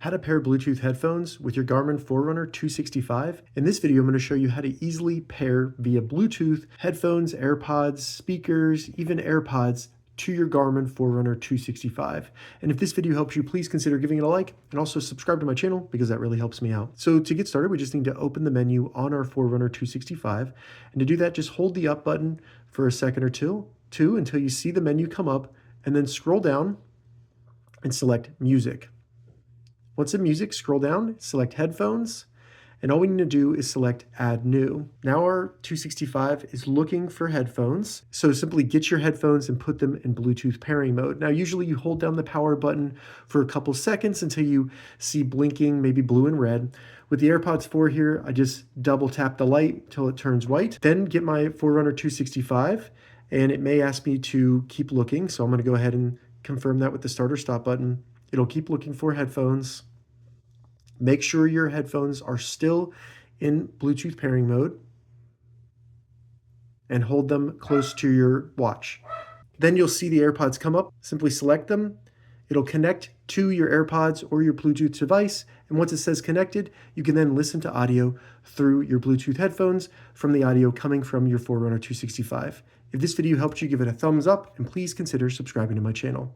How to pair Bluetooth headphones with your Garmin Forerunner 265. In this video, I'm going to show you how to easily pair via Bluetooth headphones, AirPods, speakers, even AirPods to your Garmin Forerunner 265. And if this video helps you, please consider giving it a like and also subscribe to my channel because that really helps me out. So to get started, we just need to open the menu on our Forerunner 265. And to do that, just hold the up button for a second or two until you see the menu come up, and then scroll down and select Music. Once in Music, scroll down, select Headphones, and all we need to do is select Add New. Now our 265 is looking for headphones, so simply get your headphones and put them in Bluetooth pairing mode. Now usually you hold down the power button for a couple seconds until you see blinking, maybe blue and red. With the AirPods 4 here, I just double tap the light until it turns white. Then get my Forerunner 265, and it may ask me to keep looking, so I'm going to go ahead and confirm that with the start or stop button. It'll keep looking for headphones. Make sure your headphones are still in Bluetooth pairing mode and hold them close to your watch. Then you'll see the AirPods come up. Simply select them. It'll connect to your AirPods or your Bluetooth device. And once it says connected, you can then listen to audio through your Bluetooth headphones from the audio coming from your Forerunner 265. If this video helped you, give it a thumbs up and please consider subscribing to my channel.